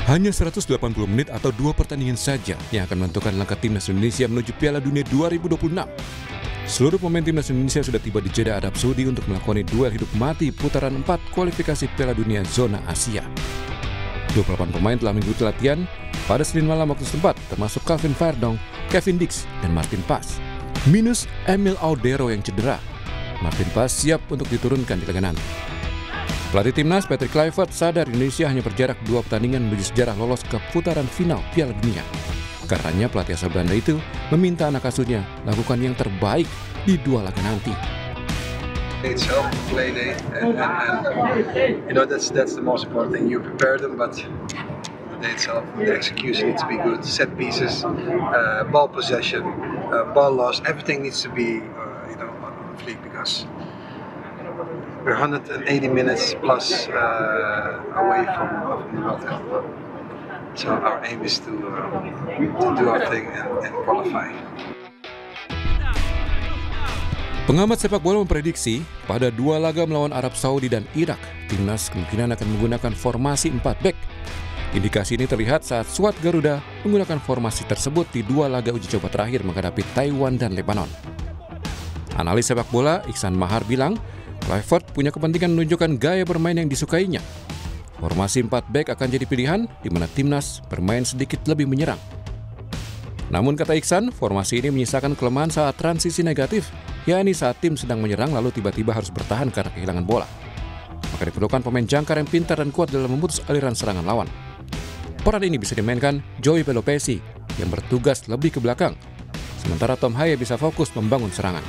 Hanya 180 menit atau 2 pertandingan saja yang akan menentukan langkah timnas Indonesia menuju Piala Dunia 2026. Seluruh pemain timnas Indonesia sudah tiba di Jeddah, Arab Saudi untuk melakoni duel hidup mati putaran 4 kualifikasi Piala Dunia zona Asia. 28 pemain telah mengikuti latihan pada Senin malam waktu setempat, termasuk Calvin Verdong, Kevin Dix, dan Martin Pas. Minus Emil Audero yang cedera. Martin Pas siap untuk diturunkan di lengan. Pelatih timnas Patrick Kluivert sadar Indonesia hanya berjarak 2 pertandingan menuju sejarah lolos ke putaran final Piala Dunia. Karenanya pelatih asal Belanda itu meminta anak asuhnya lakukan yang terbaik di 2 laga nanti. Itself, play day, and you know that's the most important thing. You prepare them, but the itself, the execution needs to be good. Set pieces, ball possession, ball loss, everything needs to be on fleek because we're 180 minutes plus away from the World Cup. So our aim is to do our thing and qualify. Pengamat sepak bola memprediksi pada 2 laga melawan Arab Saudi dan Irak, timnas kemungkinan akan menggunakan formasi 4 back. Indikasi ini terlihat saat skuad Garuda menggunakan formasi tersebut di 2 laga uji coba terakhir menghadapi Taiwan dan Lebanon. Analis sepak bola Iksan Mahar bilang, Kluivert punya kepentingan menunjukkan gaya bermain yang disukainya. Formasi 4 back akan jadi pilihan di mana timnas bermain sedikit lebih menyerang. Namun kata Iksan, formasi ini menyisakan kelemahan saat transisi negatif, yakni saat tim sedang menyerang lalu tiba-tiba harus bertahan karena kehilangan bola. Maka diperlukan pemain jangkar yang pintar dan kuat dalam memutus aliran serangan lawan. Peran ini bisa dimainkan Joey Pelopesi yang bertugas lebih ke belakang, sementara Tom Haye bisa fokus membangun serangan.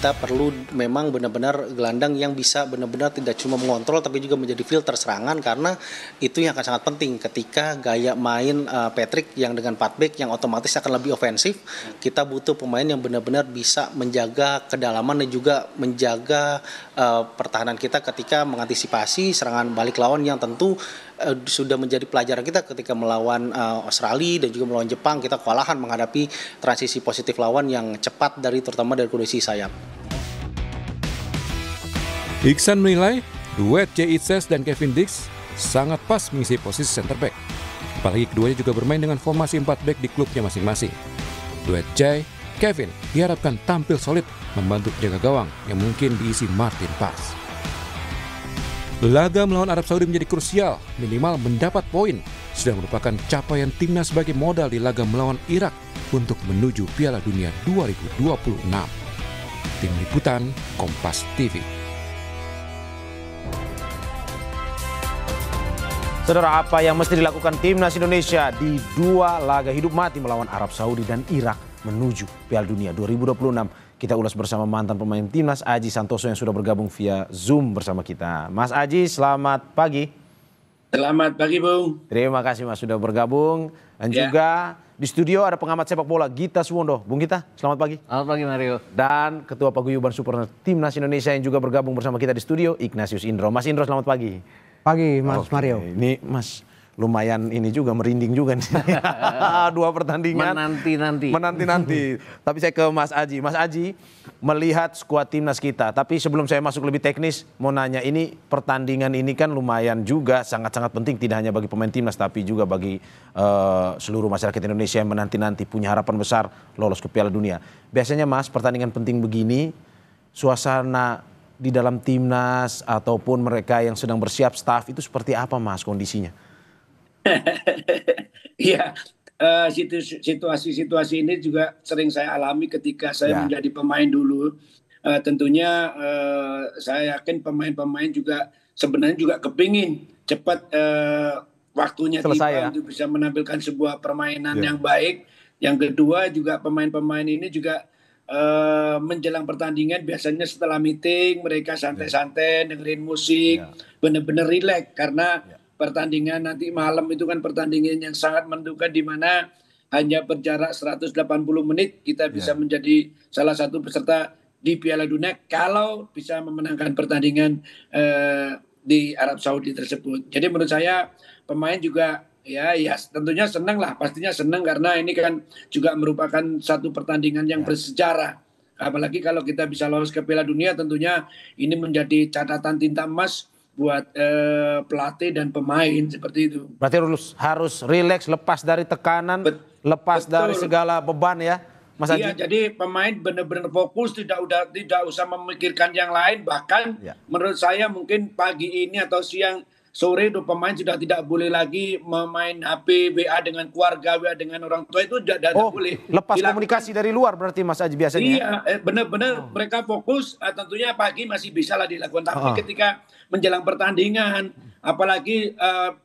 Kita perlu memang benar-benar gelandang yang bisa benar-benar tidak cuma mengontrol tapi juga menjadi filter serangan, karena itu yang akan sangat penting ketika gaya main Patrick yang dengan 4 back yang otomatis akan lebih ofensif. Kita butuh pemain yang benar-benar bisa menjaga kedalaman dan juga menjaga pertahanan kita ketika mengantisipasi serangan balik lawan yang tentu sudah menjadi pelajaran kita ketika melawan Australia dan juga melawan Jepang. Kita kewalahan menghadapi transisi positif lawan yang cepat terutama dari kondisi sayap. Iksan menilai duet Jay Itzes dan Kevin Dix sangat pas mengisi posisi center back. Apalagi keduanya juga bermain dengan formasi 4 back di klubnya masing-masing. Duet Jay, Kevin diharapkan tampil solid membantu penjaga gawang yang mungkin diisi Martin Pas. Laga melawan Arab Saudi menjadi krusial, minimal mendapat poin. Sudah merupakan capaian timnas sebagai modal di laga melawan Irak untuk menuju Piala Dunia 2026. Tim Liputan Kompas TV. Saudara, apa yang mesti dilakukan timnas Indonesia di 2 laga hidup mati melawan Arab Saudi dan Irak menuju Piala Dunia 2026? Kita ulas bersama mantan pemain timnas Aji Santoso yang sudah bergabung via Zoom bersama kita. Mas Aji, selamat pagi. Selamat pagi, Bung. Terima kasih Mas sudah bergabung. Dan juga di studio ada pengamat sepak bola Gita Suwondo. Bung Gita, selamat pagi. Selamat pagi, Mario. Dan Ketua Paguyuban Supporter Timnas Indonesia yang juga bergabung bersama kita di studio, Ignatius Indro. Mas Indro, selamat pagi. Pagi, Mas Mario. Ini Mas lumayan ini juga merinding juga nih. 2 pertandingan. Menanti-nanti. Tapi saya ke Mas Aji. Mas Aji melihat skuad timnas kita. Tapi sebelum saya masuk lebih teknis, mau nanya, ini pertandingan ini kan lumayan juga sangat-sangat penting, tidak hanya bagi pemain timnas tapi juga bagi seluruh masyarakat Indonesia yang menanti-nanti punya harapan besar lolos ke Piala Dunia. Biasanya Mas, pertandingan penting begini, suasana di dalam timnas ataupun mereka yang sedang bersiap staff itu seperti apa Mas kondisinya? Iya, situasi ini juga sering saya alami ketika saya menjadi pemain dulu. Tentunya saya yakin pemain-pemain juga sebenarnya juga kepingin cepat waktunya tiba untuk bisa menampilkan sebuah permainan yang baik. Yang kedua juga pemain-pemain ini juga menjelang pertandingan biasanya setelah meeting mereka santai-santai dengerin musik, benar-benar rileks karena pertandingan nanti malam itu kan pertandingan yang sangat menentukan, di mana hanya berjarak 180 menit kita bisa menjadi salah satu peserta di Piala Dunia kalau bisa memenangkan pertandingan di Arab Saudi tersebut. Jadi menurut saya pemain juga ya tentunya senang lah, pastinya senang karena ini kan juga merupakan satu pertandingan yang bersejarah. Apalagi kalau kita bisa lolos ke Piala Dunia, tentunya ini menjadi catatan tinta emas buat pelatih dan pemain seperti itu. Berarti harus rileks, lepas dari tekanan, lepas dari segala beban ya, Mas Haji? Iya, jadi pemain benar-benar fokus, tidak usah memikirkan yang lain. Bahkan menurut saya mungkin pagi ini atau siang sore itu pemain sudah tidak boleh lagi memain HP, WA dengan keluarga, WA dengan orang tua, itu tidak boleh. Lepas komunikasi dari luar berarti Mas Haji biasanya? Iya, benar-benar mereka fokus. Tentunya pagi masih bisa lah dilakukan, tapi ketika menjelang pertandingan, apalagi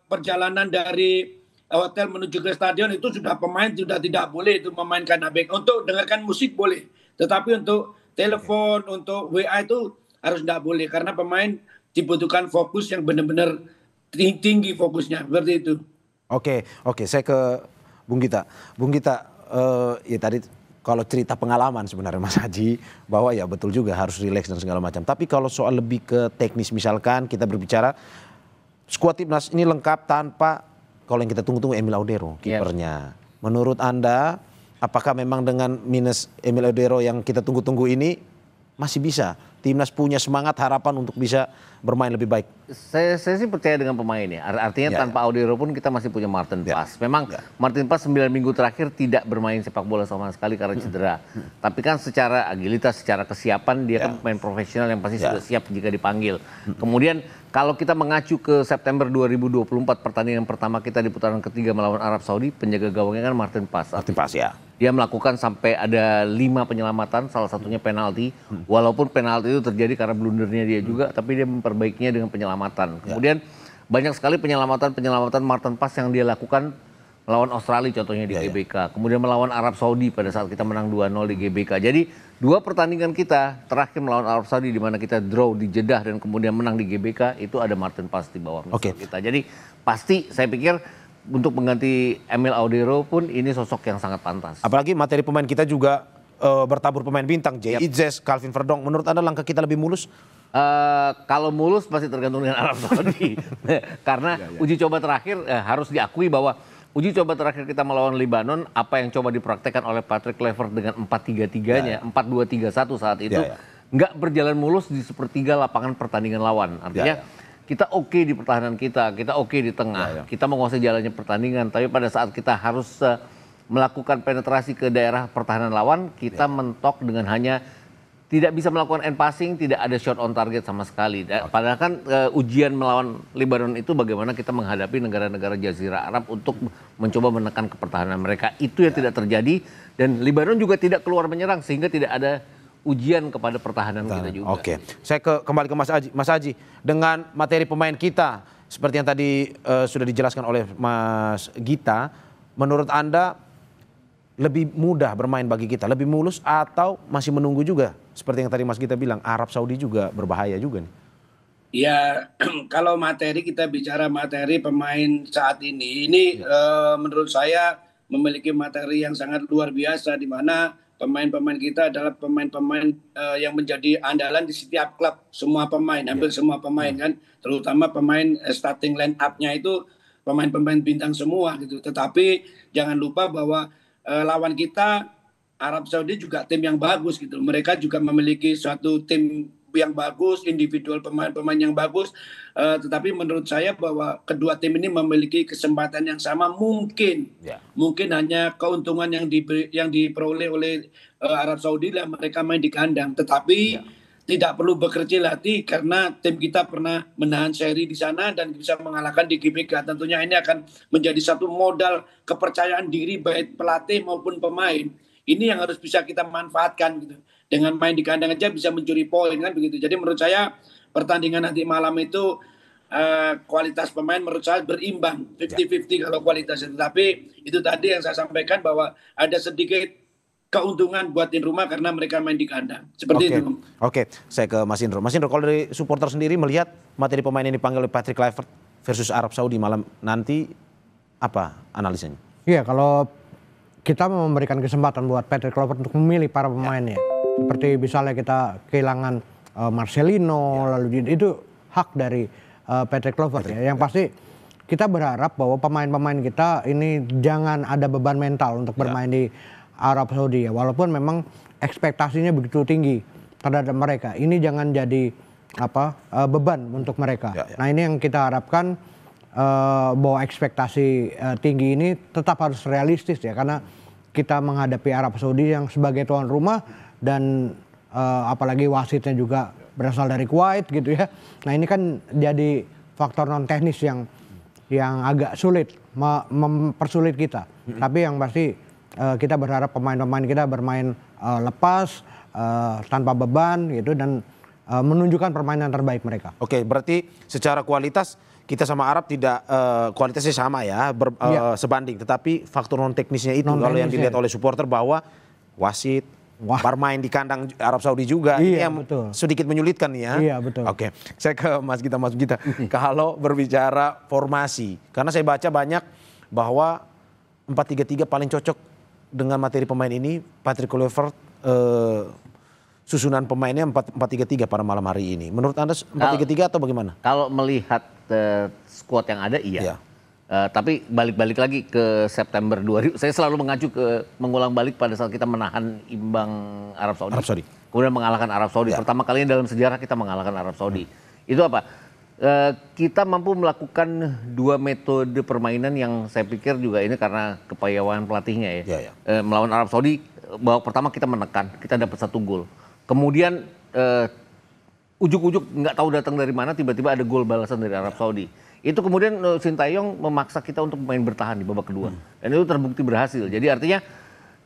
perjalanan dari hotel menuju ke stadion, itu sudah pemain sudah tidak boleh itu memainkan HP. Untuk dengarkan musik boleh, tetapi untuk telepon, untuk WA itu harus tidak boleh, karena pemain dibutuhkan fokus yang benar-benar tinggi fokusnya, seperti itu. Oke, saya ke Bung Gita. Bung Gita, ya tadi kalau cerita pengalaman sebenarnya Mas Haji, bahwa ya betul juga harus rileks dan segala macam. Tapi kalau soal lebih ke teknis, misalkan kita berbicara skuad timnas ini lengkap tanpa, kalau yang kita tunggu-tunggu, Emil Audero kipernya. Menurut Anda, apakah memang dengan minus Emil Audero yang kita tunggu-tunggu ini masih bisa timnas punya semangat, harapan untuk bisa bermain lebih baik? Saya sih percaya dengan pemain ya. Artinya tanpa Audero pun kita masih punya Martin Paes. Memang Martin Paes 9 minggu terakhir tidak bermain sepak bola sama sekali karena cedera. Tapi kan secara agilitas, secara kesiapan dia kan pemain profesional yang pasti sudah siap jika dipanggil. Kemudian kalau kita mengacu ke September 2024, pertandingan pertama kita di putaran ketiga melawan Arab Saudi, penjaga gawangnya kan Martin Paes. Martin Paes ya. Dia melakukan sampai ada 5 penyelamatan, salah satunya penalti. Walaupun penalti itu terjadi karena blundernya dia juga, tapi dia memperbaikinya dengan penyelamatan. Kemudian banyak sekali penyelamatan Martin Paes yang dia lakukan melawan Australia contohnya di GBK. Kemudian melawan Arab Saudi pada saat kita menang 2-0 di GBK. Jadi 2 pertandingan kita terakhir melawan Arab Saudi di mana kita draw di Jeddah dan kemudian menang di GBK, itu ada Martin Paes di bawah kita. Jadi pasti saya pikir untuk mengganti Emil Audero pun ini sosok yang sangat pantas. Apalagi materi pemain kita juga bertabur pemain bintang, Jay Itzes, Calvin Verdong. Menurut Anda langkah kita lebih mulus? Kalau mulus pasti tergantung dengan Arab Saudi. Karena uji coba terakhir harus diakui bahwa uji coba terakhir kita melawan Lebanon, apa yang coba dipraktekkan oleh Patrick Kluivert dengan 4-3-3-nya, 4-2-3-1 saat itu, nggak berjalan mulus di sepertiga lapangan pertandingan lawan. Artinya kita oke di pertahanan kita oke di tengah, kita menguasai jalannya pertandingan, tapi pada saat kita harus melakukan penetrasi ke daerah pertahanan lawan, kita mentok dengan hanya tidak bisa melakukan end passing, tidak ada shot on target sama sekali. Padahal kan ujian melawan Lebanon itu bagaimana kita menghadapi negara-negara Jazirah Arab untuk mencoba menekan ke pertahanan mereka. Itu yang tidak terjadi, dan Lebanon juga tidak keluar menyerang sehingga tidak ada ujian kepada pertahanan kita juga. Oke, saya kembali ke Mas Haji. Mas Haji, dengan materi pemain kita seperti yang tadi sudah dijelaskan oleh Mas Gita, menurut Anda lebih mudah bermain bagi kita, lebih mulus, atau masih menunggu juga? Seperti yang tadi Mas Gita bilang, Arab Saudi juga berbahaya juga nih. Ya, kalau materi, kita bicara materi pemain saat ini menurut saya memiliki materi yang sangat luar biasa, di mana pemain-pemain kita adalah pemain-pemain yang menjadi andalan di setiap klub. Semua pemain, hampir semua pemain kan, terutama pemain starting line up-nya itu pemain-pemain bintang semua gitu. Tetapi jangan lupa bahwa lawan kita Arab Saudi juga tim yang bagus gitu. Mereka juga memiliki suatu tim yang bagus, individual pemain-pemain yang bagus. Tetapi menurut saya bahwa kedua tim ini memiliki kesempatan yang sama. Mungkin hanya keuntungan yang diperoleh oleh Arab Saudi lah mereka main di kandang. Tetapi tidak perlu berkecil hati karena tim kita pernah menahan seri di sana dan bisa mengalahkan di GBK. Tentunya ini akan menjadi satu modal kepercayaan diri baik pelatih maupun pemain. Ini yang harus bisa kita manfaatkan gitu. Dengan main di kandang aja bisa mencuri poin kan begitu. Jadi menurut saya pertandingan nanti malam itu kualitas pemain menurut saya berimbang 50-50 kalau kualitasnya. Tetapi itu tadi yang saya sampaikan bahwa ada sedikit keuntungan buat tim rumah karena mereka main di kandang. Seperti itu. Oke, saya ke Mas Indro. Mas Indro, kalau dari supporter sendiri melihat materi pemain yang dipanggil oleh Patrick Kluivert versus Arab Saudi malam nanti, apa analisanya? Iya, kalau kita memberikan kesempatan buat Patrick Kluivert untuk memilih para pemainnya. Seperti misalnya kita kehilangan Marcelino, lalu itu hak dari Patrick Kluivert ya. Yang pasti kita berharap bahwa pemain-pemain kita ini jangan ada beban mental untuk bermain di Arab Saudi ya. Walaupun memang ekspektasinya begitu tinggi terhadap mereka. Ini jangan jadi beban untuk mereka. Ya. Nah ini yang kita harapkan bahwa ekspektasi tinggi ini tetap harus realistis ya, karena kita menghadapi Arab Saudi yang sebagai tuan rumah dan apalagi wasitnya juga berasal dari Kuwait gitu ya. Nah ini kan jadi faktor non teknis yang agak sulit, mempersulit kita. Tapi yang pasti kita berharap pemain-pemain kita bermain lepas, tanpa beban gitu, dan menunjukkan permainan terbaik mereka. Oke, berarti secara kualitas kita sama Arab tidak kualitasnya sama ya, sebanding. Tetapi faktor non teknisnya itu kalau yang dilihat oleh supporter bahwa wasit, bermain di kandang Arab Saudi juga, ini yang betul. sedikit menyulitkan ya. Iya betul. Oke, saya ke Mas Gita. Kalau berbicara formasi, karena saya baca banyak bahwa 4-3-3 paling cocok dengan materi pemain ini. Patrick Kluivert susunan pemainnya 4-3-3 pada malam hari ini. Menurut Anda 4-3-3 atau bagaimana? Kalau melihat squad yang ada, iya. Tapi balik-balik lagi ke September 2000, saya selalu mengacu mengulang balik pada saat kita menahan imbang Arab Saudi. Kemudian mengalahkan Arab Saudi. Pertama kalinya dalam sejarah kita mengalahkan Arab Saudi. Itu apa? Kita mampu melakukan 2 metode permainan yang saya pikir juga ini karena kepayawan pelatihnya ya. Melawan Arab Saudi, babak pertama kita menekan, kita dapat 1 gol. Kemudian ujuk-ujuk nggak tahu datang dari mana, tiba-tiba ada gol balasan dari Arab Saudi. Itu kemudian Sintayong memaksa kita untuk main bertahan di babak kedua. Dan itu terbukti berhasil. Jadi artinya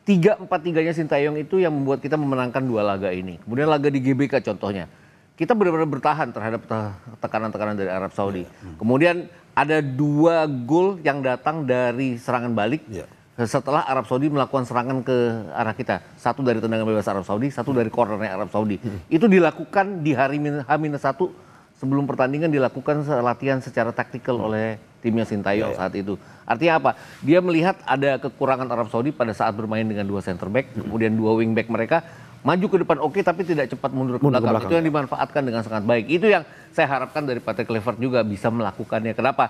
3-4-3-nya Sintayong itu yang membuat kita memenangkan 2 laga ini. Kemudian laga di GBK contohnya. Kita benar-benar bertahan terhadap tekanan-tekanan dari Arab Saudi. Kemudian ada 2 gol yang datang dari serangan balik. Setelah Arab Saudi melakukan serangan ke arah kita. 1 dari tendangan bebas Arab Saudi, 1 dari cornernya Arab Saudi. Itu dilakukan di hari H-1 sebelum pertandingan, dilakukan latihan secara taktikal oleh timnya Sintayong saat itu. Artinya apa? Dia melihat ada kekurangan Arab Saudi pada saat bermain dengan 2 center back, kemudian 2 wing back mereka maju ke depan tapi tidak cepat mundur ke belakang. Itu yang dimanfaatkan dengan sangat baik. Itu yang saya harapkan dari Patrick Kluivert juga bisa melakukannya. Kenapa?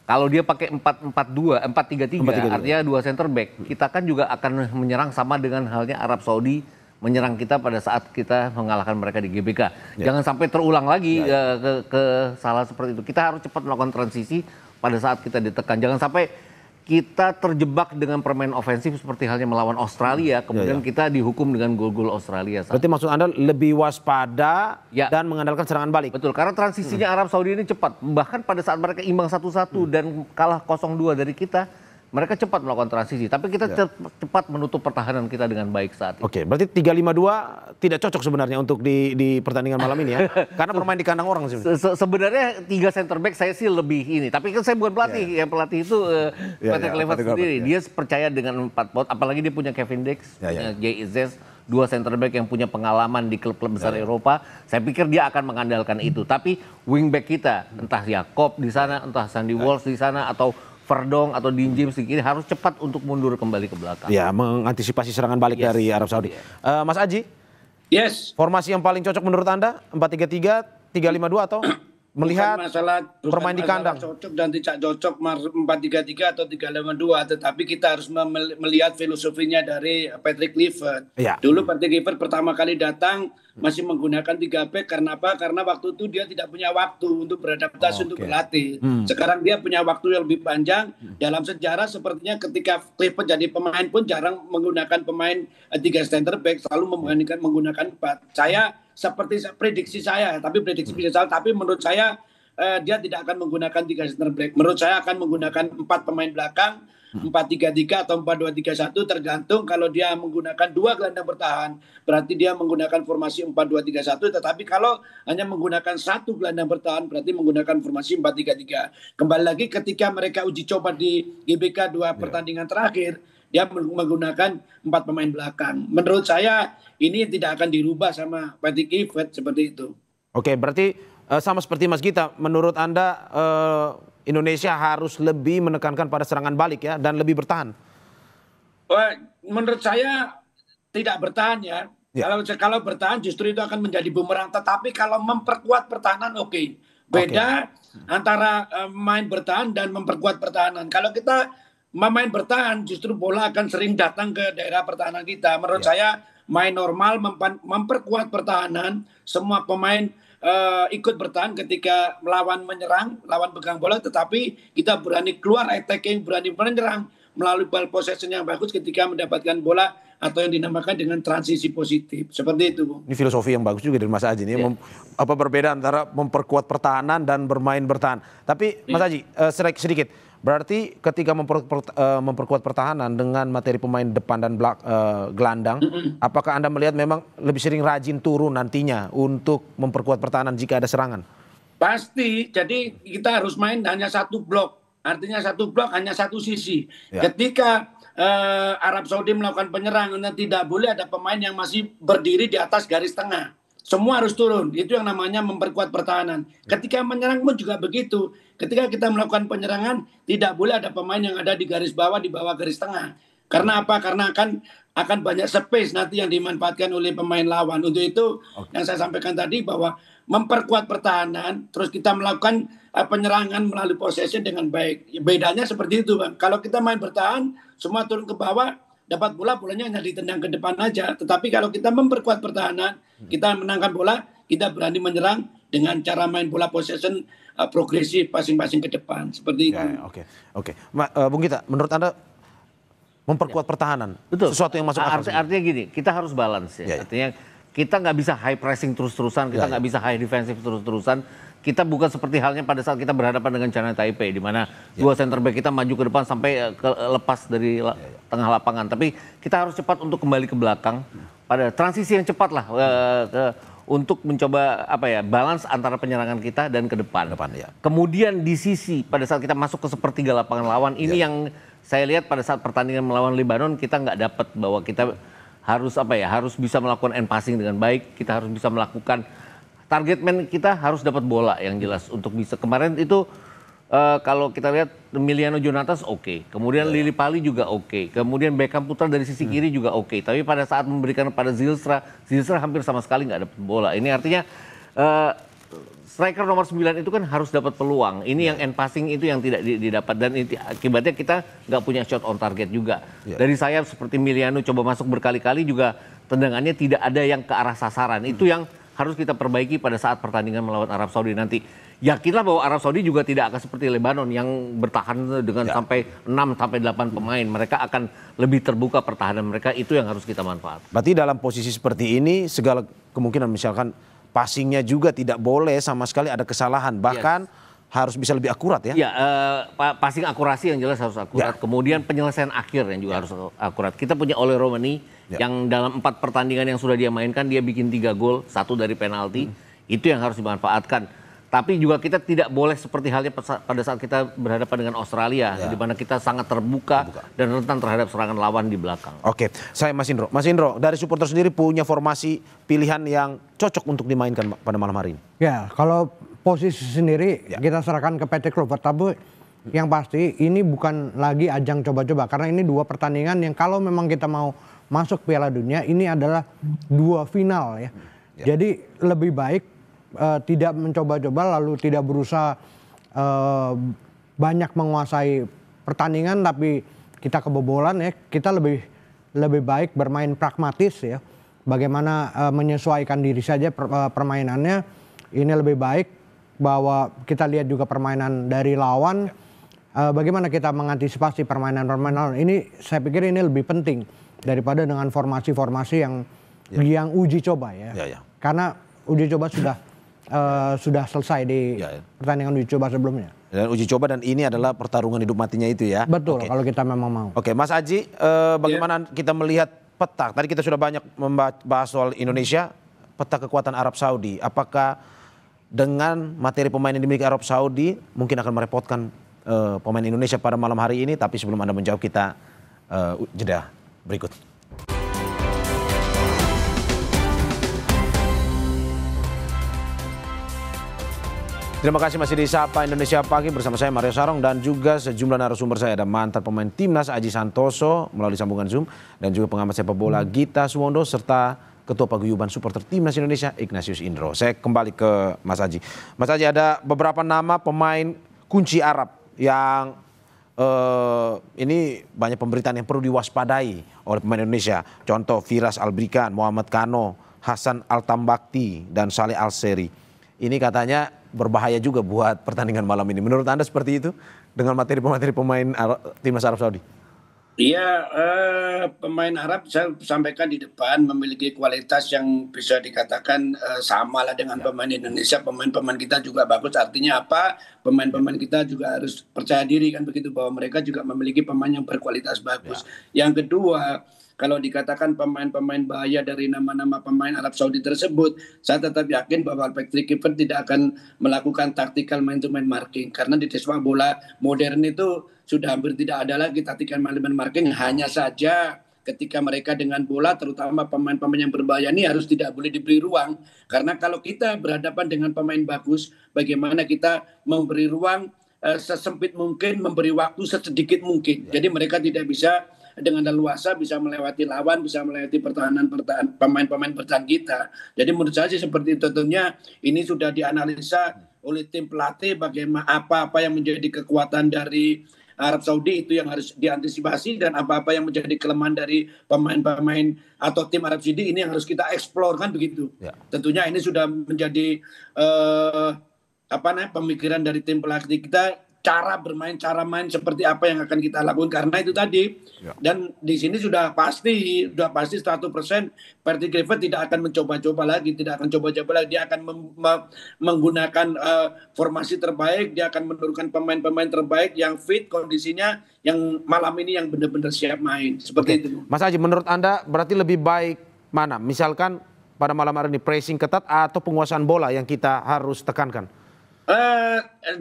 Kalau dia pakai 4-4-2, 4-3-3, artinya 2 center back, kita kan juga akan menyerang sama dengan halnya Arab Saudi menyerang kita pada saat kita mengalahkan mereka di GBK. Jangan sampai terulang lagi ke salah seperti itu. Kita harus cepat melakukan transisi pada saat kita ditekan. Jangan sampai kita terjebak dengan permainan ofensif seperti halnya melawan Australia, kemudian kita dihukum dengan gol-gol Australia. Berarti maksud Anda lebih waspada dan mengandalkan serangan balik? Betul, karena transisinya Arab Saudi ini cepat. Bahkan pada saat mereka imbang 1-1 dan kalah 0-2 dari kita, mereka cepat melakukan transisi. Tapi kita cepat menutup pertahanan kita dengan baik saat itu. Oke, berarti 3-5-2 tidak cocok sebenarnya untuk di pertandingan malam ini ya? Karena bermain di kandang orang sih. Sebenarnya 3 center back saya sih lebih ini. Tapi kan saya bukan pelatih. Yang pelatih itu Patrick Kluivert sendiri. Dia percaya dengan 4 pot. Apalagi dia punya Kevin Dix, punya Jay Izzez, 2 center back yang punya pengalaman di klub-klub besar Eropa. Saya pikir dia akan mengandalkan itu. Tapi wing back kita, entah Jakob di sana, entah Sandy Walsh di sana, atau Verdong atau Dean James ini harus cepat untuk mundur kembali ke belakang. Ya, mengantisipasi serangan balik dari Arab Saudi. Mas Aji? Yes. Formasi yang paling cocok menurut Anda? 4-3-3, 3-5-2 atau melihat bermain di kandang? Cocok dan tidak cocok 4-3-3 atau 3-5-2, tetapi kita harus melihat filosofinya dari Patrick Kluivert. Dulu Patrick Kluivert pertama kali datang masih menggunakan 3 back. Karena apa? Karena waktu itu dia tidak punya waktu untuk beradaptasi untuk berlatih. Sekarang dia punya waktu yang lebih panjang. Dalam sejarah sepertinya ketika Kluivert jadi pemain pun jarang menggunakan pemain 3 center back, selalu menggunakan 4. Saya seperti prediksi saya, tapi prediksi bisa salah. Tapi menurut saya dia tidak akan menggunakan 3 center back. Menurut saya akan menggunakan 4 pemain belakang, 4-3-3 atau 4-2-3-1, tergantung. Kalau dia menggunakan 2 gelandang bertahan, berarti dia menggunakan formasi 4-2-3-1. Tetapi kalau hanya menggunakan 1 gelandang bertahan, berarti menggunakan formasi 4-3-3. Kembali lagi ketika mereka uji coba di GBK 2 pertandingan terakhir, dia menggunakan 4 pemain belakang. Menurut saya ini tidak akan dirubah sama Patrick Kluivert seperti itu. Oke, berarti sama seperti Mas Gita, menurut Anda Indonesia harus lebih menekankan pada serangan balik ya dan lebih bertahan? Menurut saya tidak bertahan ya. Kalau bertahan justru itu akan menjadi bumerang. Tetapi kalau memperkuat pertahanan oke. Beda antara main bertahan dan memperkuat pertahanan. Kalau kita memain bertahan justru bola akan sering datang ke daerah pertahanan kita. Menurut saya main normal memperkuat pertahanan, semua pemain ikut bertahan ketika melawan menyerang, lawan pegang bola, tetapi kita berani keluar attacking, berani menyerang melalui ball possession yang bagus ketika mendapatkan bola atau yang dinamakan dengan transisi positif. Seperti itu, Bung. Ini filosofi yang bagus juga dari Mas Aji ini. Apa berbeda antara memperkuat pertahanan dan bermain bertahan. Tapi Mas Aji, sedikit. Berarti ketika memperkuat pertahanan dengan materi pemain depan dan gelandang, apakah Anda melihat memang lebih sering rajin turun nantinya untuk memperkuat pertahanan jika ada serangan? Pasti, jadi kita harus main hanya satu blok. Artinya satu blok hanya satu sisi. Ketika Arab Saudi melakukan penyerangan, tidak boleh ada pemain yang masih berdiri di atas garis tengah. Semua harus turun, itu yang namanya memperkuat pertahanan. Ketika menyerang pun juga begitu. Ketika kita melakukan penyerangan, tidak boleh ada pemain yang ada di garis bawah, di bawah garis tengah. Karena apa? Karena akan banyak space nanti yang dimanfaatkan oleh pemain lawan. Untuk itu yang saya sampaikan tadi bahwa memperkuat pertahanan, terus kita melakukan penyerangan melalui possession dengan baik. Bedanya seperti itu, Bang. Kalau kita main bertahan, semua turun ke bawah, dapat bola, bolanya hanya ditendang ke depan aja. Tetapi kalau kita memperkuat pertahanan, kita menangkan bola, kita berani menyerang dengan cara main bola possession progresif masing-masing ke depan. Seperti itu. Oke. Bung Gita, menurut Anda memperkuat pertahanan, betul, sesuatu yang masuk akal? Artinya gini, kita harus balance ya. Artinya kita nggak bisa high pressing terus-terusan, kita nggak bisa high defensive terus-terusan. Kita bukan seperti halnya pada saat kita berhadapan dengan China Taipei, di mana dua center back kita maju ke depan sampai lepas dari tengah lapangan. Tapi kita harus cepat untuk kembali ke belakang, pada transisi yang cepat lah untuk mencoba balance antara penyerangan kita dan ke depan. Kemudian di sisi pada saat kita masuk ke sepertiga lapangan lawan, ini yang saya lihat pada saat pertandingan melawan Lebanon kita nggak dapat, bahwa kita harus bisa melakukan end passing dengan baik, kita harus bisa melakukan target man, kita harus dapat bola yang jelas untuk bisa. Kemarin itu kalau kita lihat Emiliano Jonatas oke. Kemudian Lili Pali juga oke. Kemudian Beckham Putra dari sisi kiri juga oke. Tapi pada saat memberikan pada Zilstra hampir sama sekali nggak dapat bola. Ini artinya striker nomor 9 itu kan harus dapat peluang. Ini yang end passing itu yang tidak didapat, dan akibatnya kita nggak punya shot on target juga. Dari sayap seperti Emiliano coba masuk berkali-kali juga tendangannya tidak ada yang ke arah sasaran. Itu yang harus kita perbaiki pada saat pertandingan melawan Arab Saudi nanti. Yakinlah bahwa Arab Saudi juga tidak akan seperti Lebanon yang bertahan dengan sampai 6-8 pemain. Mereka akan lebih terbuka pertahanan mereka, itu yang harus kita manfaatkan. Berarti dalam posisi seperti ini segala kemungkinan, misalkan passingnya juga tidak boleh sama sekali ada kesalahan. Bahkan harus bisa lebih akurat ya? Ya, passing akurasi yang jelas harus akurat. Kemudian penyelesaian akhir yang juga harus akurat. Kita punya Ole Romani yang dalam 4 pertandingan yang sudah dia mainkan, dia bikin 3 gol, 1 dari penalti. Itu yang harus dimanfaatkan. Tapi juga kita tidak boleh seperti halnya pada saat kita berhadapan dengan Australia, di mana kita sangat terbuka dan rentan terhadap serangan lawan di belakang. Oke, saya Mas Indro. Mas Indro, dari supporter sendiri punya formasi pilihan yang cocok untuk dimainkan pada malam hari ini? Ya, kalau posisi sendiri kita serahkan ke Patrick Kluivert. Tapi yang pasti ini bukan lagi ajang coba-coba, karena ini 2 pertandingan yang kalau memang kita mau masuk Piala Dunia, ini adalah 2 final ya. Jadi lebih baik tidak mencoba-coba lalu tidak berusaha banyak menguasai pertandingan tapi kita kebobolan ya. Kita lebih baik bermain pragmatis ya. Bagaimana menyesuaikan diri saja permainannya. Ini lebih baik bahwa kita lihat juga permainan dari lawan. Bagaimana kita mengantisipasi permainan lawan. Ini saya pikir ini lebih penting daripada dengan formasi-formasi yang uji coba ya. Karena uji coba sudah selesai di pertandingan uji coba sebelumnya. Dan uji coba, dan ini adalah pertarungan hidup matinya itu ya. Betul, kalau kita memang mau. Oke, Mas Aji, bagaimana kita melihat peta? Tadi kita sudah banyak membahas soal Indonesia, peta kekuatan Arab Saudi. Apakah dengan materi pemain yang dimiliki Arab Saudi mungkin akan merepotkan pemain Indonesia pada malam hari ini? Tapi sebelum Anda menjawab, kita jeda berikut. Terima kasih masih di Sapa Indonesia Pagi bersama saya Mario Sarong dan juga sejumlah narasumber saya. Ada mantan pemain Timnas Aji Santoso melalui sambungan Zoom, dan juga pengamat sepak bola Gita Suwondo, serta Ketua Paguyuban Supporter Timnas Indonesia Ignatius Indro. Saya kembali ke Mas Aji. Mas Aji, ada beberapa nama pemain kunci Arab yang ini banyak pemberitaan yang perlu diwaspadai oleh pemain Indonesia. Contoh Firas Albrikan, Muhammad Kano, Hasan Altambakti, dan Saleh Al-Seri. ini katanya berbahaya juga buat pertandingan malam ini. Menurut Anda seperti itu dengan materi pemain timnas Arab Saudi? Iya, pemain Arab saya sampaikan di depan memiliki kualitas yang bisa dikatakan sama lah dengan pemain Indonesia. Pemain-pemain kita juga bagus. Artinya apa? Pemain-pemain kita juga harus percaya diri kan begitu, bahwa mereka juga memiliki pemain yang berkualitas bagus. Yang kedua, kalau dikatakan pemain-pemain bahaya dari nama-nama pemain Arab Saudi tersebut, saya tetap yakin bahwa Patrick Kluivert tidak akan melakukan tactical man-to-man marking. Karena di sepak bola modern itu sudah hampir tidak ada lagi tactical man-to-man marking. Hanya saja ketika mereka dengan bola, terutama pemain-pemain yang berbahaya ini harus tidak boleh diberi ruang. Karena kalau kita berhadapan dengan pemain bagus, bagaimana kita memberi ruang sesempit mungkin, memberi waktu sesedikit mungkin. Jadi mereka tidak bisa dengan leluasa bisa melewati lawan, bisa melewati pemain-pemain bertahan kita. Jadi menurut saya sih seperti itu. Tentunya ini sudah dianalisa oleh tim pelatih bagaimana apa yang menjadi kekuatan dari Arab Saudi, itu yang harus diantisipasi, dan apa-apa yang menjadi kelemahan dari pemain-pemain atau tim Arab Saudi ini yang harus kita eksplor kan begitu. Tentunya ini sudah menjadi pemikiran dari tim pelatih kita, cara main seperti apa yang akan kita lakukan, karena itu tadi. Dan di sini sudah pasti 100% Patrick Kluivert tidak akan mencoba-coba lagi, dia akan menggunakan formasi terbaik, dia akan menurunkan pemain-pemain terbaik yang fit kondisinya, yang malam ini yang benar-benar siap main seperti itu. Mas Haji, menurut Anda berarti lebih baik mana? Misalkan pada malam hari ini pressing ketat atau penguasaan bola yang kita harus tekankan?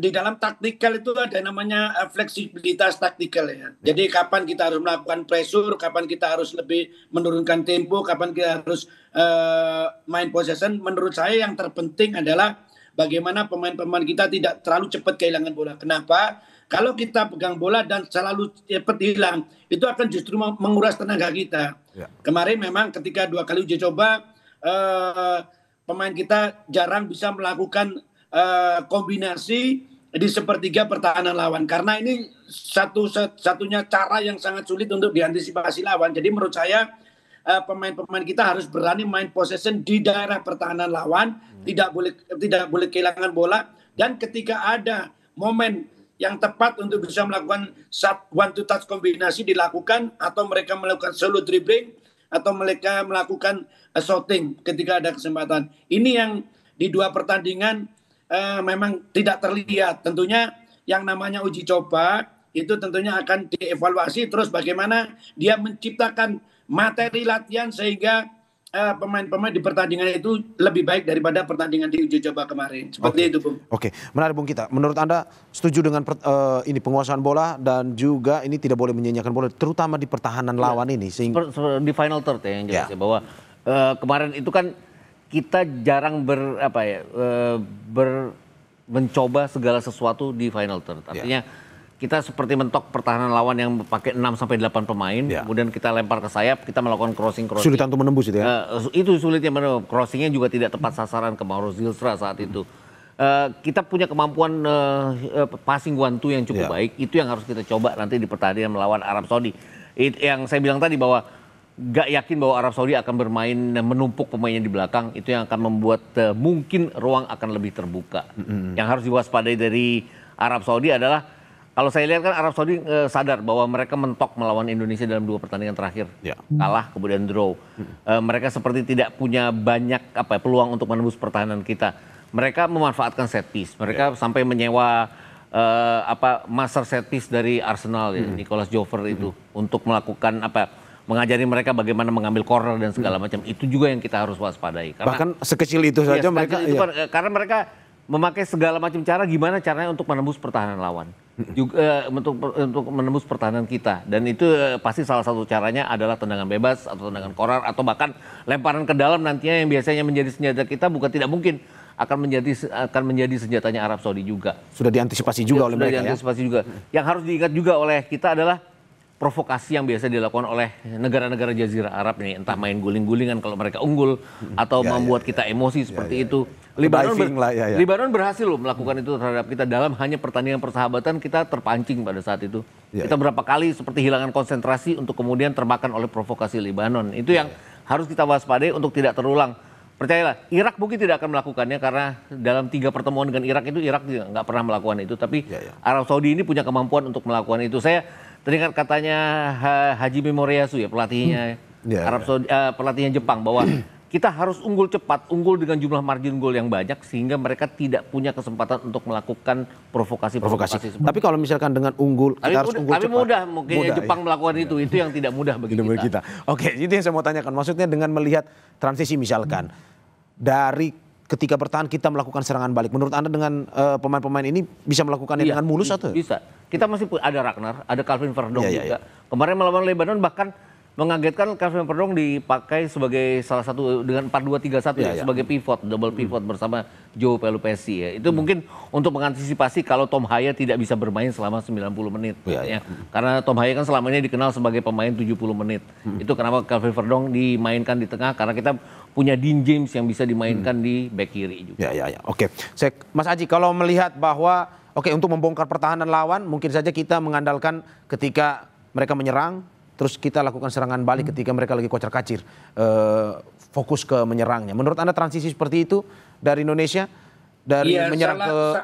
Di dalam taktikal itu ada namanya fleksibilitas taktikal ya. Jadi kapan kita harus melakukan pressure, kapan kita harus lebih menurunkan tempo, kapan kita harus main possession. Menurut saya yang terpenting adalah bagaimana pemain-pemain kita tidak terlalu cepat kehilangan bola. Kenapa? Kalau kita pegang bola dan selalu cepat hilang, itu akan justru menguras tenaga kita. Kemarin memang ketika 2 kali uji coba, pemain kita jarang bisa melakukan kombinasi di sepertiga pertahanan lawan, karena ini satunya cara yang sangat sulit untuk diantisipasi lawan. Jadi menurut saya pemain-pemain kita harus berani main possession di daerah pertahanan lawan, tidak boleh kehilangan bola, dan ketika ada momen yang tepat untuk bisa melakukan one to touch kombinasi dilakukan, atau mereka melakukan solo dribbling, atau mereka melakukan shooting ketika ada kesempatan. Ini yang di 2 pertandingan memang tidak terlihat. Tentunya yang namanya uji coba itu tentunya akan dievaluasi terus bagaimana dia menciptakan materi latihan sehingga pemain-pemain di pertandingan itu lebih baik daripada pertandingan di uji coba kemarin. Seperti itu, Bung. Oke, menarik Bung Gita. Menurut Anda setuju dengan ini penguasaan bola dan juga ini tidak boleh menyanyiakan bola, terutama di pertahanan lawan ini? Di final third ya yang jelas ya, bahwa kemarin itu kan kita jarang mencoba segala sesuatu di final third. Artinya kita seperti mentok pertahanan lawan yang pakai 6-8 pemain, kemudian kita lempar ke sayap, kita melakukan crossing. Sulitan untuk menembus itu ya? Itu sulitnya, crossingnya juga tidak tepat sasaran ke Mauro Zilstra saat itu. Kita punya kemampuan passing 1-2 yang cukup baik, itu yang harus kita coba nanti di pertandingan melawan Arab Saudi. Yang saya bilang tadi bahwa gak yakin bahwa Arab Saudi akan bermain menumpuk pemainnya di belakang, itu yang akan membuat mungkin ruang akan lebih terbuka. Yang harus diwaspadai dari Arab Saudi adalah, kalau saya lihat kan Arab Saudi sadar bahwa mereka mentok melawan Indonesia dalam 2 pertandingan terakhir, kalah kemudian draw. Mereka seperti tidak punya banyak peluang untuk menembus pertahanan kita. Mereka memanfaatkan set piece, mereka sampai menyewa master set piece dari Arsenal, Nicolas Jover itu, untuk melakukan mengajari mereka bagaimana mengambil corner dan segala macam. Itu juga yang kita harus waspadai. Bahkan sekecil itu saja mereka. Karena mereka memakai segala macam cara, gimana caranya untuk menembus pertahanan lawan, juga untuk menembus pertahanan kita. Dan itu pasti salah satu caranya adalah tendangan bebas atau tendangan corner atau bahkan lemparan ke dalam nantinya yang biasanya menjadi senjata kita, bukan tidak mungkin akan menjadi senjatanya Arab Saudi juga. Sudah diantisipasi juga oleh mereka. Juga. Yang harus diingat juga oleh kita adalah provokasi yang biasa dilakukan oleh negara-negara Jazirah Arab nih, entah main guling-gulingan kalau mereka unggul atau membuat kita emosi seperti itu. Libanon berhasil loh melakukan itu terhadap kita dalam hanya pertandingan persahabatan. Kita terpancing pada saat itu. Kita berapa kali seperti hilangkan konsentrasi untuk kemudian termakan oleh provokasi Libanon. Itu yang harus kita waspadai untuk tidak terulang. percayalah, Irak mungkin tidak akan melakukannya karena dalam 3 pertemuan dengan Irak itu Irak nggak pernah melakukan itu. Tapi Arab Saudi ini punya kemampuan untuk melakukan itu. Saya teringat katanya Haji Memoriasu ya pelatihnya Arab Saudi, pelatihnya Jepang bahwa kita harus unggul cepat, unggul dengan jumlah margin gol yang banyak sehingga mereka tidak punya kesempatan untuk melakukan provokasi. Tapi kalau misalkan dengan unggul, kita harus unggul cepat. Tapi mudah mungkin Jepang melakukan itu yang tidak mudah bagi kita. Oke, itu yang saya mau tanyakan. Maksudnya dengan melihat transisi misalkan dari ketika bertahan kita melakukan serangan balik. Menurut Anda dengan pemain-pemain ini bisa melakukannya dengan mulus atau? Bisa. Kita masih ada Ragnar, ada Calvin Verdong juga. Kemarin melawan Lebanon bahkan mengagetkan Calvin Verdong dipakai sebagai salah satu dengan 4-2-3-1 sebagai pivot, double pivot bersama Joe Pelupesi ya. Itu mungkin untuk mengantisipasi kalau Tom Haya tidak bisa bermain selama 90 menit. Karena Tom Haya kan selama ini dikenal sebagai pemain 70 menit. Itu kenapa Calvin Verdong dimainkan di tengah karena kita punya Dean James yang bisa dimainkan di back kiri juga. Oke. Mas Aji, kalau melihat bahwa untuk membongkar pertahanan lawan mungkin saja kita mengandalkan ketika mereka menyerang terus kita lakukan serangan balik ketika mereka lagi kocar-kacir, fokus ke menyerangnya. Menurut Anda transisi seperti itu dari Indonesia, dari menyerang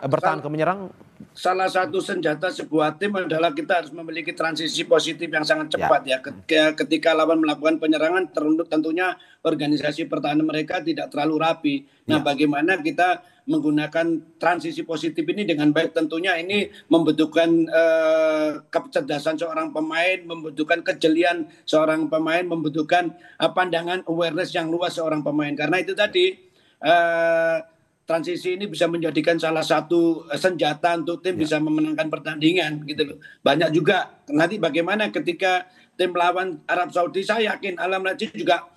bertahan ke menyerang? Salah satu senjata sebuah tim adalah kita harus memiliki transisi positif yang sangat cepat ya. Ketika lawan melakukan penyerangan, tentunya organisasi pertahanan mereka tidak terlalu rapi. Nah, bagaimana kita menggunakan transisi positif ini dengan baik? Tentunya ini membutuhkan kecerdasan seorang pemain, membutuhkan kejelian seorang pemain, membutuhkan pandangan awareness yang luas seorang pemain. Karena itu tadi transisi ini bisa menjadikan salah satu senjata untuk tim bisa memenangkan pertandingan gitu loh. Banyak juga nanti bagaimana ketika tim lawan Arab Saudi, saya yakin Alam Rajin juga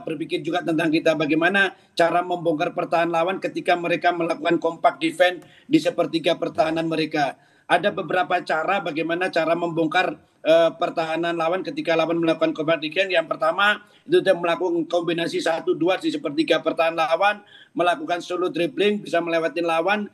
berpikir juga tentang kita bagaimana cara membongkar pertahanan lawan ketika mereka melakukan compact defense di sepertiga pertahanan mereka. Ada beberapa cara bagaimana cara membongkar pertahanan lawan ketika lawan melakukan compact defense. Yang pertama itu dia melakukan kombinasi 1-2 di sepertiga pertahanan lawan, melakukan solo dribbling, bisa melewati lawan,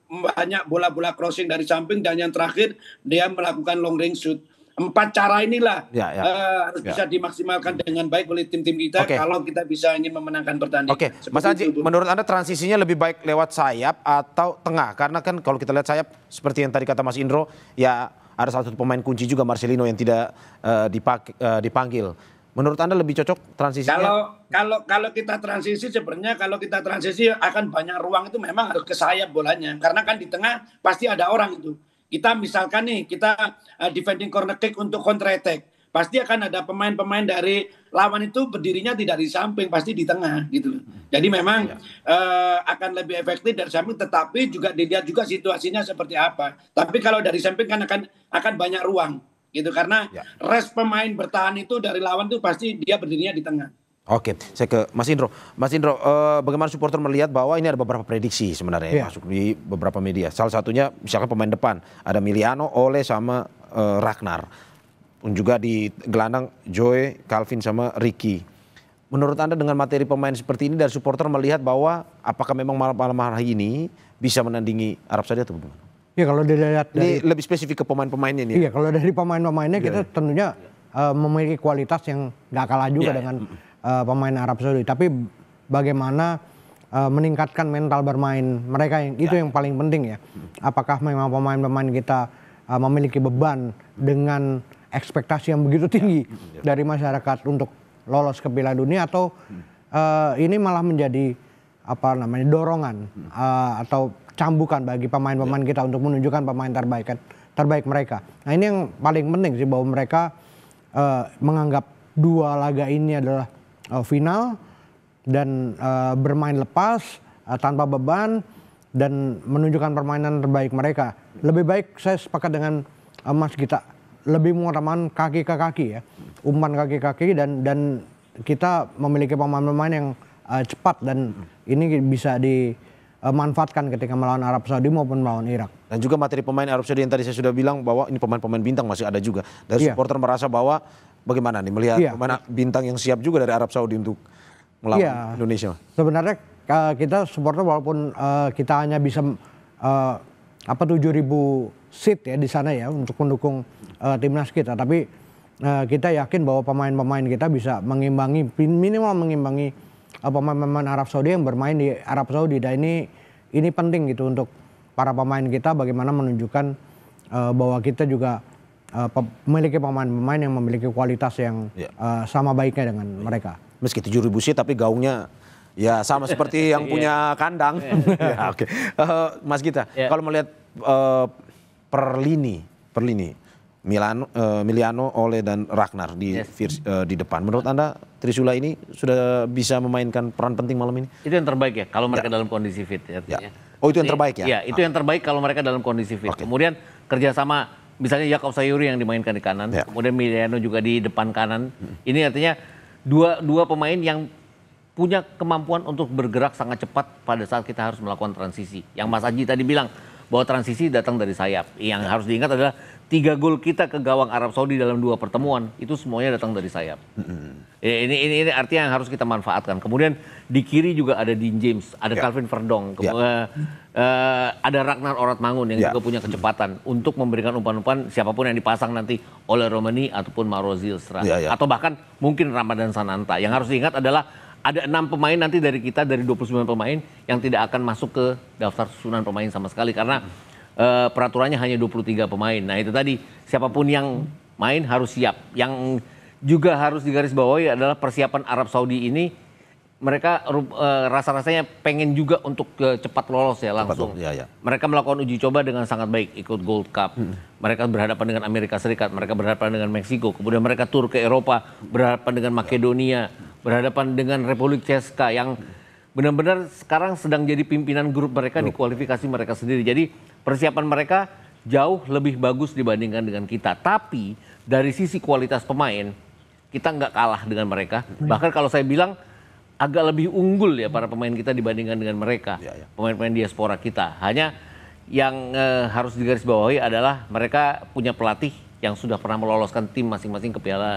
banyak bola-bola crossing dari samping, dan yang terakhir dia melakukan long range shoot. 4 cara inilah harus bisa dimaksimalkan dengan baik oleh tim-tim kita kalau kita bisa ingin memenangkan pertandingan. Mas Aji, menurut Anda transisinya lebih baik lewat sayap atau tengah? Karena kan kalau kita lihat sayap seperti yang tadi kata Mas Indro, ya ada salah satu pemain kunci juga Marcelino yang tidak dipanggil. Menurut Anda lebih cocok transisinya? Kalau kita transisi sebenarnya kalau kita transisi akan banyak ruang, itu memang harus ke sayap bolanya. Karena kan di tengah pasti ada orang itu. Kita misalkan nih, kita defending corner kick untuk counter attack. Pasti akan ada pemain-pemain dari lawan itu berdirinya tidak di samping, pasti di tengah gitu. Jadi memang akan lebih efektif dari samping, tetapi juga dilihat juga situasinya seperti apa. Tapi kalau dari samping kan akan banyak ruang gitu, karena rest pemain bertahan itu dari lawan itu pasti dia berdirinya di tengah. Oke, saya ke Mas Indro. Mas Indro, bagaimana supporter melihat bahwa ini ada beberapa prediksi sebenarnya masuk di beberapa media. Salah satunya misalkan pemain depan, ada Miliano, Ole sama Ragnar. Pun juga di gelandang Joe, Calvin sama Ricky. Menurut Anda dengan materi pemain seperti ini dari supporter melihat bahwa apakah memang malam hari ini bisa menandingi Arab Saudi atau bagaimana? Ya kalau dilihat dari, ini lebih spesifik ke pemain-pemainnya nih. Iya, kalau dari pemain-pemainnya kita tentunya memiliki kualitas yang nggak kalah juga dengan pemain Arab Saudi, tapi bagaimana meningkatkan mental bermain mereka, yang itu yang paling penting ya. Apakah memang pemain-pemain kita memiliki beban dengan ekspektasi yang begitu tinggi dari masyarakat untuk lolos ke Piala Dunia, atau ini malah menjadi dorongan atau cambukan bagi pemain-pemain kita untuk menunjukkan pemain terbaik mereka. Nah, ini yang paling penting sih, bahwa mereka menganggap 2 laga ini adalah final dan bermain lepas tanpa beban dan menunjukkan permainan terbaik mereka. Lebih baik, saya sepakat dengan Mas Gita, lebih mengutamakan kaki ke kaki ya, umpan kaki ke kaki, dan kita memiliki pemain-pemain yang cepat, dan ini bisa dimanfaatkan ketika melawan Arab Saudi maupun melawan Irak. Dan juga materi pemain Arab Saudi yang tadi saya sudah bilang bahwa ini pemain-pemain bintang masih ada juga. Dari supporter merasa bahwa bagaimana nih melihat pemain bintang yang siap juga dari Arab Saudi untuk melawan Indonesia? Sebenarnya kita supporter walaupun kita hanya bisa 7.000 seat ya di sana ya untuk mendukung timnas kita, tapi kita yakin bahwa pemain-pemain kita bisa minimal mengimbangi pemain-pemain Arab Saudi yang bermain di Arab Saudi, dan ini penting gitu untuk para pemain kita, bagaimana menunjukkan bahwa kita juga memiliki pemain-pemain yang memiliki kualitas yang sama baiknya dengan mereka. Meski 7.000 seat tapi gaungnya ya sama seperti yang punya kandang. Ya, oke. Mas Gita, kalau melihat per lini Emiliano, Ole dan Ragnar di depan, menurut Anda Trisula ini sudah bisa memainkan peran penting malam ini? Itu yang terbaik ya kalau mereka dalam kondisi fit. Oh, itu yang terbaik ya? Iya, itu yang terbaik kalau mereka dalam kondisi fit. Kemudian kerjasama, misalnya Jakub Sayuri yang dimainkan di kanan, kemudian Emiliano juga di depan kanan. Ini artinya dua pemain yang punya kemampuan untuk bergerak sangat cepat pada saat kita harus melakukan transisi. Yang Mas Aji tadi bilang bahwa transisi datang dari sayap. Yang harus diingat adalah 3 gol kita ke gawang Arab Saudi dalam 2 pertemuan itu semuanya datang dari sayap. Ini artinya yang harus kita manfaatkan. Kemudian di kiri juga ada Dean James, ada Calvin Verdong, ada Ragnar Oratmangun yang juga punya kecepatan untuk memberikan umpan-umpan siapapun yang dipasang nanti oleh Romani ataupun Mauro Zylstra atau bahkan mungkin Ramadan Sananta. Yang harus diingat adalah ada 6 pemain nanti dari kita, dari 29 pemain yang tidak akan masuk ke daftar susunan pemain sama sekali karena peraturannya hanya 23 pemain. Nah itu tadi, siapapun yang main harus siap. Yang juga harus digarisbawahi adalah persiapan Arab Saudi ini, mereka rasa-rasanya pengen juga untuk cepat lolos ya langsung. Mereka melakukan uji coba dengan sangat baik, ikut Gold Cup. Mereka berhadapan dengan Amerika Serikat, mereka berhadapan dengan Meksiko. Kemudian mereka tur ke Eropa, berhadapan dengan Makedonia, berhadapan dengan Republik Ceska yang benar-benar sekarang sedang jadi pimpinan grup mereka di kualifikasi mereka sendiri. Jadi persiapan mereka jauh lebih bagus dibandingkan dengan kita. Tapi dari sisi kualitas pemain, kita nggak kalah dengan mereka. Bahkan kalau saya bilang agak lebih unggul ya para pemain kita dibandingkan dengan mereka. Pemain-pemain diaspora kita. Hanya yang harus digarisbawahi adalah mereka punya pelatih yang sudah pernah meloloskan tim masing-masing ke Piala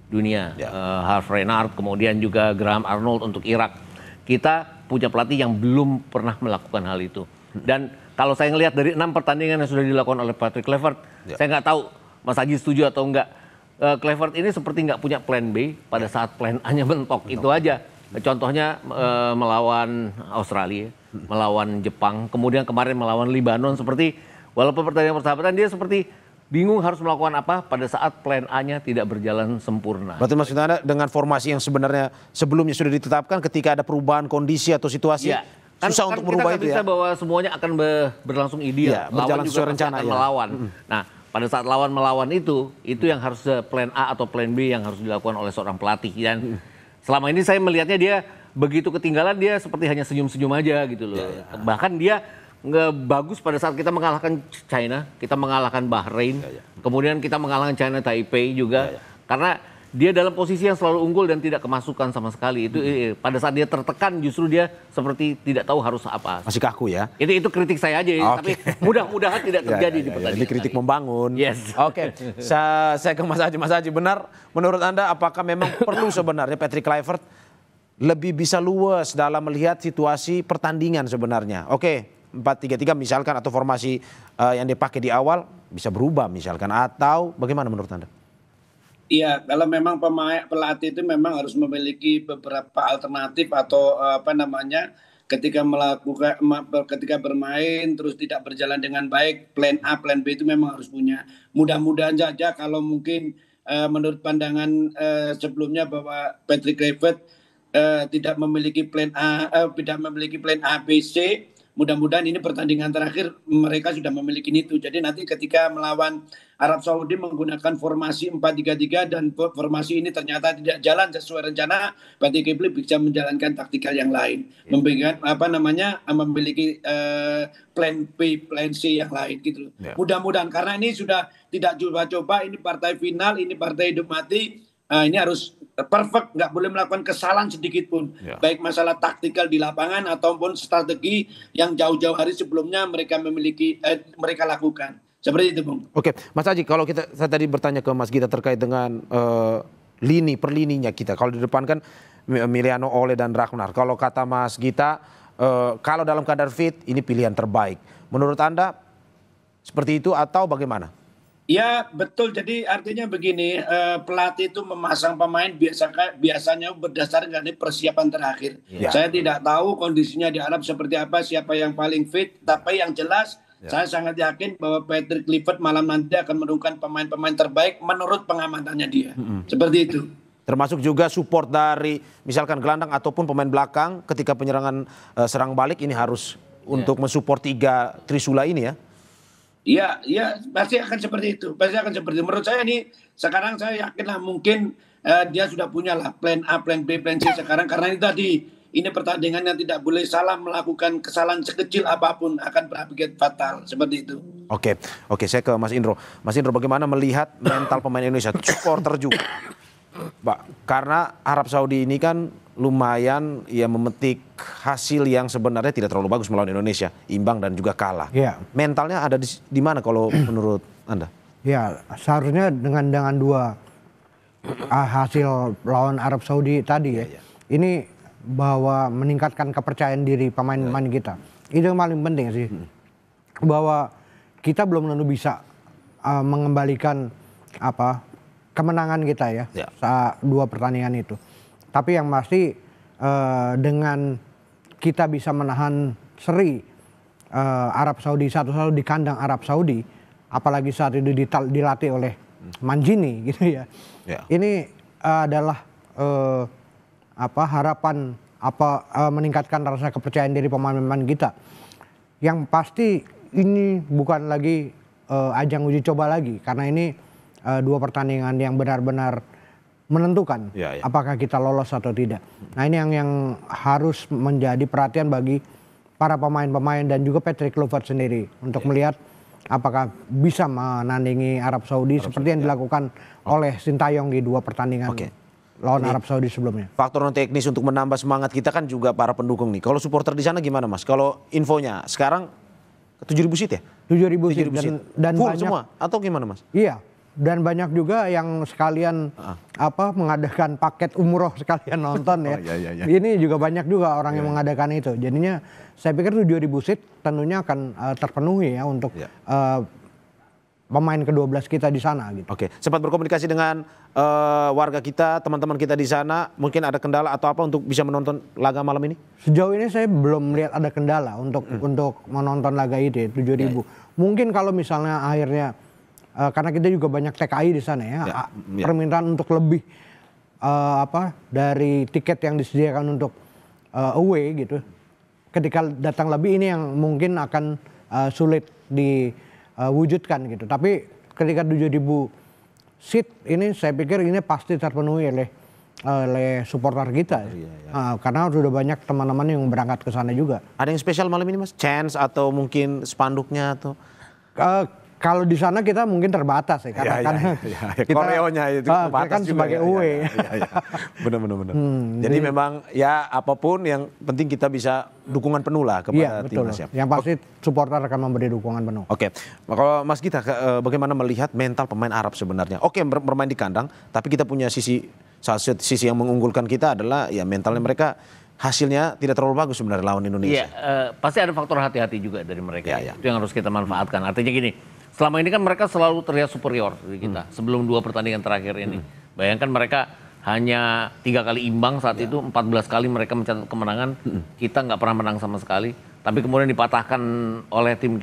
Dunia. Harv Renard, kemudian juga Graham Arnold untuk Irak. Kita punya pelatih yang belum pernah melakukan hal itu. Dan kalau saya ngelihat dari 6 pertandingan yang sudah dilakukan oleh Patrick Kluivert, saya nggak tahu Mas Haji setuju atau enggak. Kluivert ini seperti nggak punya plan B pada saat plan A-nya mentok. Itu aja. Contohnya melawan Australia, melawan Jepang, kemudian kemarin melawan Libanon, seperti walaupun pertandingan persahabatan dia seperti bingung harus melakukan apa pada saat plan A-nya tidak berjalan sempurna. Berarti maksud Anda dengan formasi yang sebenarnya sebelumnya sudah ditetapkan, ketika ada perubahan kondisi atau situasi, susah untuk merubah itu ya? Kita bisa bahwa semuanya akan berlangsung ideal. Berjalan sesuai rencana akan melawan. Nah, pada saat lawan melawan itu yang harus plan A atau plan B yang harus dilakukan oleh seorang pelatih. Dan selama ini saya melihatnya dia begitu ketinggalan dia seperti hanya senyum-senyum aja gitu loh. Bahkan dia nggak bagus pada saat kita mengalahkan China, kita mengalahkan Bahrain, kemudian kita mengalahkan China Taipei juga, karena dia dalam posisi yang selalu unggul dan tidak kemasukan sama sekali. Itu pada saat dia tertekan justru dia seperti tidak tahu harus apa. Masih kaku ya? Itu kritik saya aja, tapi mudah-mudahan tidak terjadi di pertandingan. Ini kritik membangun. Yes. Oke, saya ke Mas Haji. Mas Haji, benar menurut Anda apakah memang perlu sebenarnya Patrick Kluivert lebih bisa luas dalam melihat situasi pertandingan sebenarnya? Oke. 4-3-3 misalkan atau formasi yang dipakai di awal bisa berubah misalkan, atau bagaimana menurut Anda? Iya, kalau memang pelatih itu memang harus memiliki beberapa alternatif atau ketika bermain terus tidak berjalan dengan baik, plan A, plan B itu memang harus punya. Mudah-mudahan saja kalau mungkin menurut pandangan sebelumnya bahwa Patrick Kluivert tidak memiliki plan A, B, C. Mudah-mudahan ini pertandingan terakhir mereka sudah memiliki itu. Jadi nanti ketika melawan Arab Saudi menggunakan formasi 4-3-3 dan formasi ini ternyata tidak jalan sesuai rencana, Patrick Kluivert bisa menjalankan taktikal yang lain, memiliki plan B, plan C yang lain gitu. Mudah-mudahan, karena ini sudah tidak coba-coba, ini partai final, ini partai hidup mati. Ini harus perfect, nggak boleh melakukan kesalahan sedikit pun. Baik masalah taktikal di lapangan ataupun strategi yang jauh-jauh hari sebelumnya mereka lakukan. Seperti itu, Bung. Oke, Mas Haji, kalau saya tadi bertanya ke Mas Gita terkait dengan per lininya kita. Kalau di depan kan Emiliano, Ole dan Ragnar. Kalau kata Mas Gita, kalau dalam kadar fit ini pilihan terbaik. Menurut Anda seperti itu atau bagaimana? Ya betul, jadi artinya begini, pelatih itu memasang pemain biasanya berdasarkan dari persiapan terakhir. Saya tidak tahu kondisinya di Arab seperti apa, siapa yang paling fit, tapi yang jelas saya sangat yakin bahwa Patrick Kluivert malam nanti akan menurunkan pemain-pemain terbaik menurut pengamatannya dia. Seperti itu. Termasuk juga support dari misalkan gelandang ataupun pemain belakang ketika penyerangan serang balik ini harus untuk mensupport 3 Trisula ini ya. Iya, pasti akan seperti itu. Menurut saya ini sekarang saya yakinlah mungkin dia sudah punya lah plan A, plan B, plan C sekarang, karena itu tadi ini pertandingan yang tidak boleh salah, melakukan kesalahan sekecil apapun akan berakibat fatal seperti itu. Oke, saya ke Mas Indro. Mas Indro, bagaimana melihat mental pemain Indonesia, supporter juga, Pak? Karena Arab Saudi ini kan lumayan ya memetik hasil yang sebenarnya tidak terlalu bagus melawan Indonesia, imbang dan juga kalah. Mentalnya ada di mana kalau menurut Anda? Ya, seharusnya dengan 2 hasil lawan Arab Saudi tadi ini bahwa meningkatkan kepercayaan diri pemain-pemain kita. Itu yang paling penting sih. Bahwa kita belum tentu bisa mengembalikan kemenangan kita ya saat 2 pertandingan itu. Tapi yang pasti dengan kita bisa menahan seri Arab Saudi 1-1 di kandang Arab Saudi, apalagi saat itu dilatih oleh Mancini gitu ya. Ini adalah harapan meningkatkan rasa kepercayaan diri pemain-pemain kita. Yang pasti ini bukan lagi ajang uji coba lagi, karena ini 2 pertandingan yang benar-benar menentukan apakah kita lolos atau tidak. Nah ini yang harus menjadi perhatian bagi para pemain-pemain dan juga Patrick Kluivert sendiri untuk melihat apakah bisa menandingi Arab Saudi seperti yang dilakukan oleh Sintayong di 2 pertandingan lawan Arab Saudi sebelumnya. Faktor non teknis untuk menambah semangat kita kan juga para pendukung nih. Kalau supporter di sana gimana Mas? Kalau infonya sekarang 7.000 seat ya? 7.000 seat dan full banyak, semua atau gimana Mas? Iya. Dan banyak juga yang sekalian mengadakan paket umroh sekalian nonton ya. Ini juga banyak juga orang yang mengadakan itu. Jadinya saya pikir 7.000 seat tentunya akan terpenuhi ya untuk pemain ke-12 kita di sana gitu. Sempat berkomunikasi dengan warga kita, teman-teman kita di sana, mungkin ada kendala atau apa untuk bisa menonton laga malam ini? Sejauh ini saya belum melihat ada kendala untuk menonton laga itu 7.000. Mungkin kalau misalnya akhirnya karena kita juga banyak TKI di sana ya, permintaan untuk lebih dari tiket yang disediakan untuk away gitu. Ketika datang lebih ini yang mungkin akan sulit diwujudkan gitu. Tapi ketika 7.000 seat ini saya pikir ini pasti terpenuhi oleh supporter kita. Karena sudah banyak teman-teman yang berangkat ke sana juga. Ada yang spesial malam ini Mas? Chance atau mungkin spanduknya atau? Kalau di sana kita mungkin terbatas ya, karena kita koreonya itu kan sebagai away. Benar. Jadi memang ya apapun yang penting kita bisa dukungan penuh lah kepada timnas ya. Yang pasti supporter akan memberi dukungan penuh. Kalau Mas Gita bagaimana melihat mental pemain Arab sebenarnya? Bermain di kandang, tapi kita punya sisi yang mengunggulkan kita adalah ya mentalnya mereka. Hasilnya tidak terlalu bagus sebenarnya lawan Indonesia. Pasti ada faktor hati-hati juga dari mereka. Itu yang harus kita manfaatkan. Artinya gini, selama ini kan mereka selalu terlihat superior dari kita sebelum 2 pertandingan terakhir ini. Bayangkan mereka hanya 3 kali imbang saat itu, 14 kali mereka mencatat kemenangan. Kita nggak pernah menang sama sekali. Tapi kemudian dipatahkan oleh tim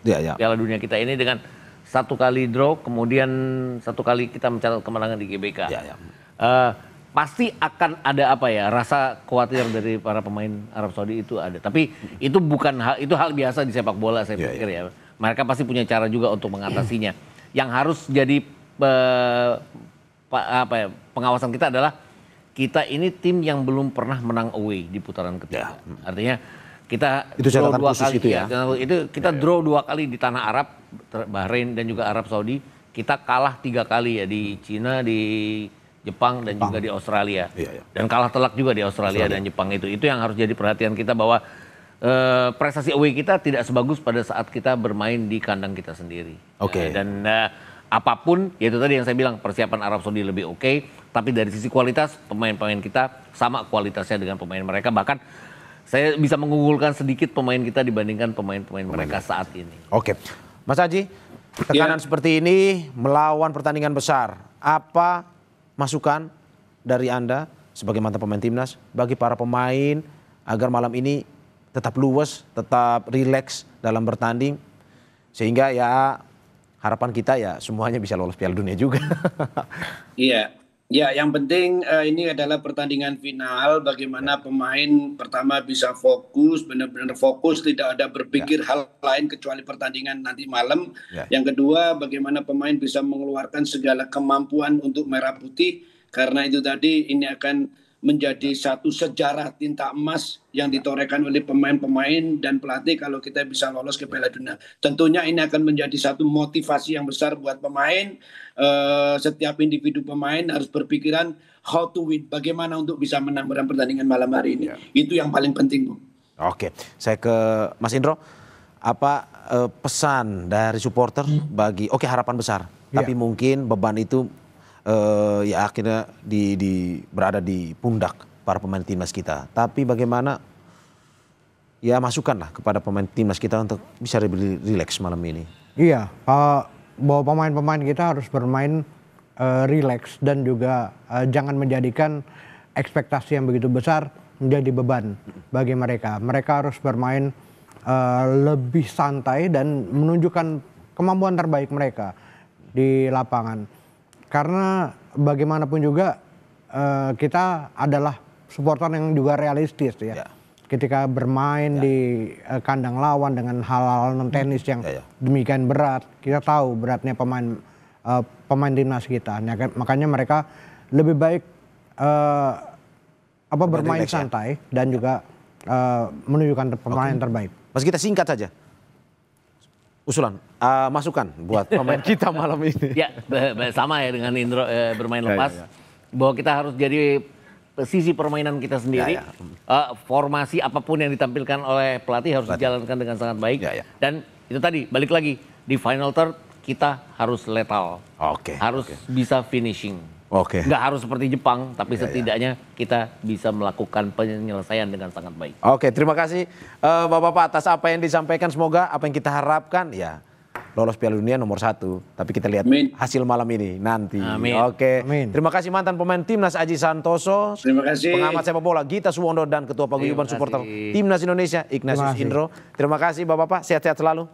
Piala Dunia kita ini dengan 1 kali draw, kemudian 1 kali kita mencatat kemenangan di GBK. Pasti akan ada rasa khawatir dari para pemain Arab Saudi itu ada. Tapi itu itu hal biasa di sepak bola saya pikir ya. Mereka pasti punya cara juga untuk mengatasinya. Yang harus jadi pengawasan kita adalah kita ini tim yang belum pernah menang away di putaran ketiga. Artinya kita itu draw 2 kali itu ya. Itu kita draw 2 kali di tanah Arab, Bahrain dan juga Arab Saudi. Kita kalah 3 kali ya di Cina, di Jepang dan juga di Australia. Dan kalah telak juga di Australia dan Jepang itu. Itu yang harus jadi perhatian kita bahwa prestasi away kita tidak sebagus pada saat kita bermain di kandang kita sendiri. Dan apapun, yaitu tadi yang saya bilang persiapan Arab Saudi lebih tapi dari sisi kualitas pemain-pemain kita sama kualitasnya dengan pemain mereka. Bahkan saya bisa mengunggulkan sedikit pemain kita dibandingkan pemain-pemain mereka saat ini. Mas Aji, tekanan seperti ini melawan pertandingan besar. Apa masukan dari Anda sebagai mantan pemain timnas bagi para pemain agar malam ini tetap luwes, tetap rileks dalam bertanding, sehingga ya harapan kita ya semuanya bisa lolos Piala Dunia juga. Iya, ya yang penting ini adalah pertandingan final. Bagaimana pemain pertama bisa fokus, benar-benar fokus, tidak ada berpikir hal lain kecuali pertandingan nanti malam. Yang kedua, bagaimana pemain bisa mengeluarkan segala kemampuan untuk merah putih, karena itu tadi ini akan menjadi satu sejarah tinta emas yang ditorehkan oleh pemain-pemain dan pelatih kalau kita bisa lolos ke Piala Dunia. Tentunya ini akan menjadi satu motivasi yang besar buat pemain. Setiap individu pemain harus berpikiran how to win, bagaimana untuk bisa menang dalam pertandingan malam hari ini. Itu yang paling penting, Bung. Oke, saya ke Mas Indro. Apa pesan dari supporter bagi harapan besar, tapi mungkin beban itu ya akhirnya berada di pundak para pemain timnas kita. Tapi bagaimana ya masukkanlah kepada pemain timnas kita untuk bisa lebih rileks malam ini. Iya, bahwa pemain-pemain kita harus bermain rileks dan juga jangan menjadikan ekspektasi yang begitu besar menjadi beban bagi mereka. Mereka harus bermain lebih santai dan menunjukkan kemampuan terbaik mereka di lapangan. Karena bagaimanapun juga kita adalah supporter yang juga realistis ya. Ketika bermain di kandang lawan dengan hal-hal non teknis yang demikian berat, kita tahu beratnya pemain timnas kita. Makanya mereka lebih baik bermain santai dan juga menunjukkan pemain terbaik. Mas kita singkat saja. Usulan, masukan buat pemain kita malam ini. Ya, sama ya dengan Indro bermain lepas. Bahwa kita harus jadi sisi permainan kita sendiri. Formasi apapun yang ditampilkan oleh pelatih harus dijalankan dengan sangat baik. Dan itu tadi, balik lagi. Di final third kita harus lethal. Harus bisa finishing. Nggak harus seperti Jepang, tapi setidaknya kita bisa melakukan penyelesaian dengan sangat baik. Terima kasih Bapak-Bapak atas apa yang disampaikan. Semoga apa yang kita harapkan ya lolos Piala Dunia nomor 1. Tapi kita lihat hasil malam ini nanti. Amin. Terima kasih mantan pemain timnas Aji Santoso. Terima kasih. Pengamat sepak bola Gita Suwondo dan Ketua Paguyuban Supporter Timnas Indonesia Ignatius Indro. Terima kasih Bapak-Bapak, sehat-sehat selalu.